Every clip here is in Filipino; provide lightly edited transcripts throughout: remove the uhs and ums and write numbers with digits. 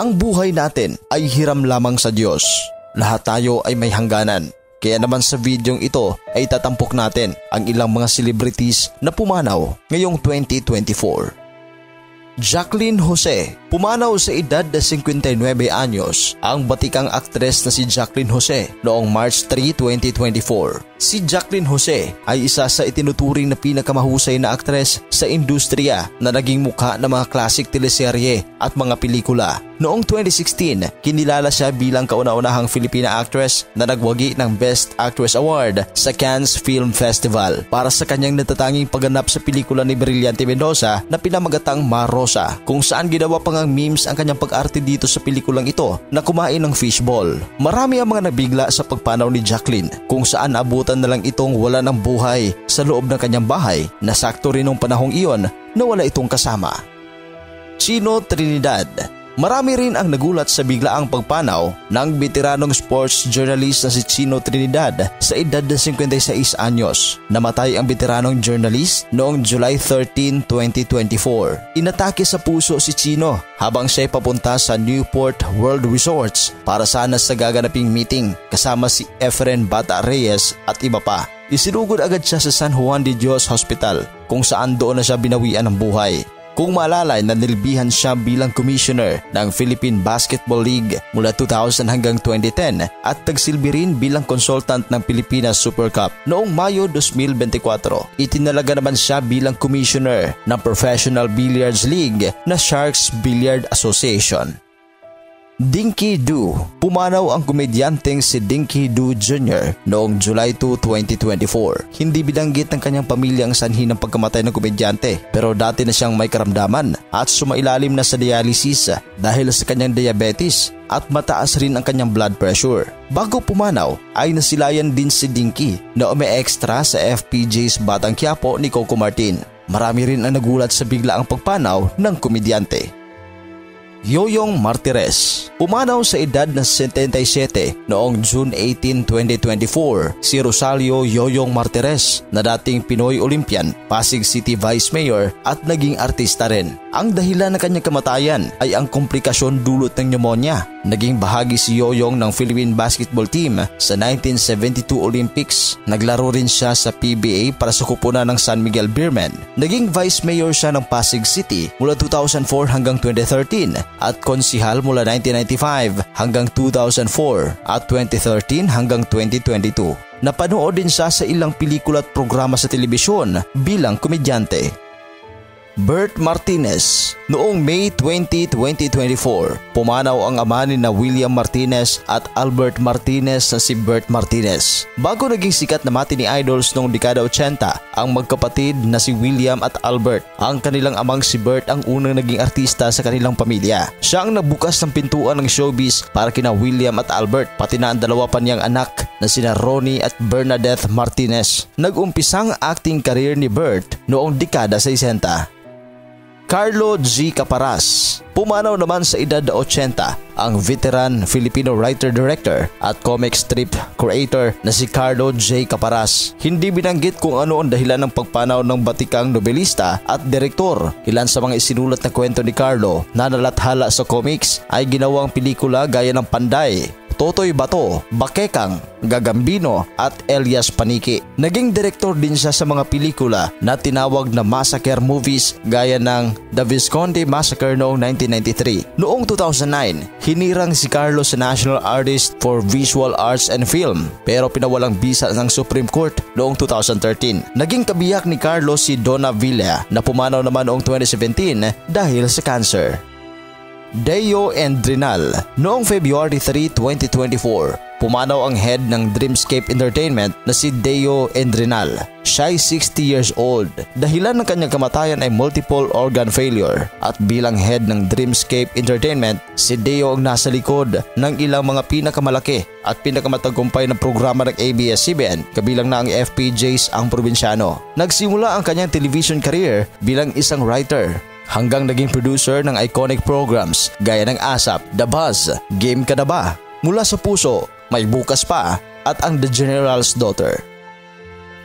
Ang buhay natin ay hiram lamang sa Diyos. Lahat tayo ay may hangganan. Kaya naman sa videong ito ay tatampok natin ang ilang mga celebrities na pumanaw ngayong 2024. Jacqueline Jose. Pumanaw sa edad na 59 anyos ang batikang aktres na si Jacqueline Jose noong March 3, 2024. Si Jacqueline Jose ay isa sa itinuturing na pinakamahusay na aktres sa industriya na naging mukha ng mga classic teleserye at mga pelikula. Noong 2016, kinilala siya bilang kauna-unahang Filipina actress na nagwagi ng Best Actress Award sa Cannes Film Festival para sa kanyang natatanging pagganap sa pelikula ni Brillante Mendoza na pinamagatang Marosa, kung saan ginawa pa ngang memes ang kanyang pag-arte dito sa pelikulang ito na kumain ng fishball. Marami ang mga nabigla sa pagpanaw ni Jacqueline, kung saan abutan na lang itong wala ng buhay sa loob ng kanyang bahay na sakto rin nung panahong iyon na wala itong kasama. Chino Trinidad. Marami rin ang nagulat sa biglaang pagpanaw ng veteranong sports journalist na si Chino Trinidad sa edad na 56 anyos. Namatay ang veteranong journalist noong July 13, 2024. Inatake sa puso si Chino habang siya'y papunta sa Newport World Resorts para sana sa gaganaping meeting kasama si Efren Bata Reyes at iba pa. Isinugod agad siya sa San Juan de Dios Hospital kung saan doon na siya binawian ng buhay. Kung maalala, nanilbihan siya bilang commissioner ng Philippine Basketball League mula 2000 hanggang 2010 at tagsilbi rin bilang consultant ng Pilipinas Super Cup noong Mayo 2024. Itinalaga naman siya bilang commissioner ng Professional Billiards League na Sharks Billiard Association. Dinky Do. Pumanaw ang komedyanteng si Dinky Do Jr. noong July 2, 2024. Hindi binanggit ng kanyang pamilya ang sanhi ng pagkamatay ng komedyante, pero dati na siyang may karamdaman at sumailalim na sa dialysis dahil sa kanyang diabetes at mataas rin ang kanyang blood pressure. Bago pumanaw ay nasilayan din si Dinky na umi-extra sa FPJ's Batang Quiapo ni Coco Martin. Marami rin ang nagulat sa biglaang pagpanaw ng komedyante. Yoyong Martires. Pumanaw sa edad na 77 noong June 18, 2024 si Rosalio Yoyong Martires na dating Pinoy Olympian, Pasig City Vice Mayor at naging artista rin. Ang dahilan ng kanyang kamatayan ay ang komplikasyon dulot ng pneumonia. Naging bahagi si Yoyong ng Philippine Basketball Team sa 1972 Olympics. Naglaro rin siya sa PBA para sa kupunan ng San Miguel Beermen. Naging Vice Mayor siya ng Pasig City mula 2004 hanggang 2013 at konsihal mula 1995 hanggang 2004 at 2013 hanggang 2022. Napanood din siya sa ilang pelikula at programa sa telebisyon bilang komedyante. Bert Martinez. Noong May 20, 2024, pumanaw ang ama ni na William Martinez at Albert Martinez na si Bert Martinez. Bago naging sikat na matini idols noong dekada 80, ang magkapatid na si William at Albert. Ang kanilang amang si Bert ang unang naging artista sa kanilang pamilya. Siya ang nagbukas ng pintuan ng showbiz para kina William at Albert, pati na ang dalawa pa niyang anak na sina Ronnie at Bernadette Martinez. Nag-umpisang acting career ni Bert noong dekada 60. Carlo G. Caparas. Pumanaw naman sa edad na 80 ang veteran Filipino writer-director at comic strip creator na si Carlo J. Caparas. Hindi binanggit kung ano ang dahilan ng pagpanaw ng batikang nobelista at direktor. Ilan sa mga isinulat na kwento ni Carlo na nalathala sa comics ay ginawang pelikula gaya ng Panday, Totoy Bato, Bakekang, Gagambino at Elias Paniki. Naging direktor din siya sa mga pelikula na tinawag na massacre movies gaya ng The Visconti Massacre noong 1993. Noong 2009, hinirang si Carlo sa National Artist for Visual Arts and Film pero pinawalang bisa ng Supreme Court noong 2013. Naging kabiyak ni Carlo si Donna Villa na pumanaw naman noong 2017 dahil sa cancer. Deo Endrinal. Noong February 3, 2024, pumanaw ang head ng Dreamscape Entertainment na si Deo Endrinal. Siya ay 60 years old. Dahilan ng kanyang kamatayan ay multiple organ failure at bilang head ng Dreamscape Entertainment, si Deo ang nasa likod ng ilang mga pinakamalaki at pinakamatagumpay na programa ng ABS-CBN, kabilang na ang FPJs ang probinsyano. Nagsimula ang kanyang television career bilang isang writer hanggang naging producer ng iconic programs gaya ng ASAP, The Buzz, Game Ka Na Ba, Mula sa Puso, May Bukas Pa at ang The General's Daughter.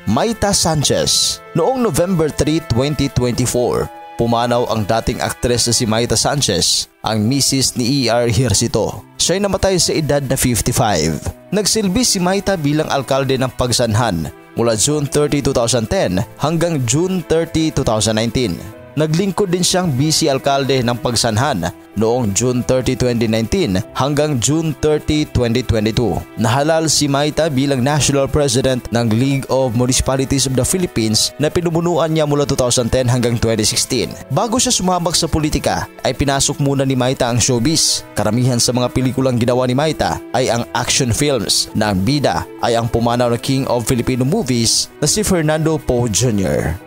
Mayta Sanchez. Noong November 3, 2024, pumanaw ang dating aktres na si Mayta Sanchez, ang misis ni E.R. Hircito. Siya'y namatay sa edad na 55. Nagsilbi si Mayta bilang alkalde ng Pagsanhan mula June 30, 2010 hanggang June 30, 2019. Naglingkod din siyang vice alkalde ng Pagsanhan noong June 30, 2019 hanggang June 30, 2022. Nahalal si Mayta bilang National President ng League of Municipalities of the Philippines na pinumunuan niya mula 2010 hanggang 2016. Bago siya sumabak sa politika ay pinasok muna ni Mayta ang showbiz. Karamihan sa mga pelikulang ginawa ni Mayta ay ang action films na ang bida ay ang pumanaw na King of Filipino Movies na si Fernando Poe Jr.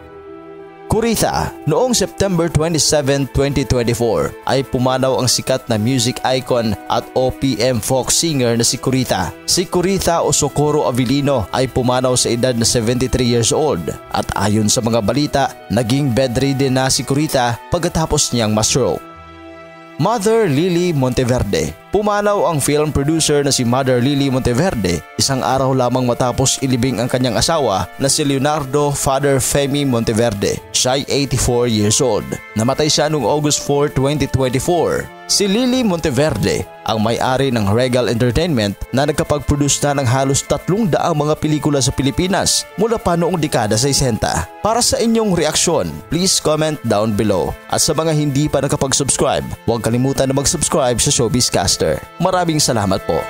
Kurita. Noong September 27, 2024 ay pumanaw ang sikat na music icon at OPM folk singer na si Kurita. Si Kurita o Socorro Avellino ay pumanaw sa edad na 73 years old at ayon sa mga balita, naging bedridden na si Kurita pagkatapos niyang ma-stroke. Mother Lily Monteverde. Pumanaw ang film producer na si Mother Lily Monteverde isang araw lamang matapos ilibing ang kanyang asawa na si Leonardo Father Femi Monteverde. Siya ay 84 years old. Namatay siya noong August 4, 2024. Si Lily Monteverde ang may-ari ng Regal Entertainment na nagkapag-produce na ng halos 300 mga pelikula sa Pilipinas mula pa noong dekada 60. Para sa inyong reaksyon, please comment down below. At sa mga hindi pa nakapag-subscribe, huwag kalimutan na mag-subscribe sa Showbizcaster. Maraming salamat po.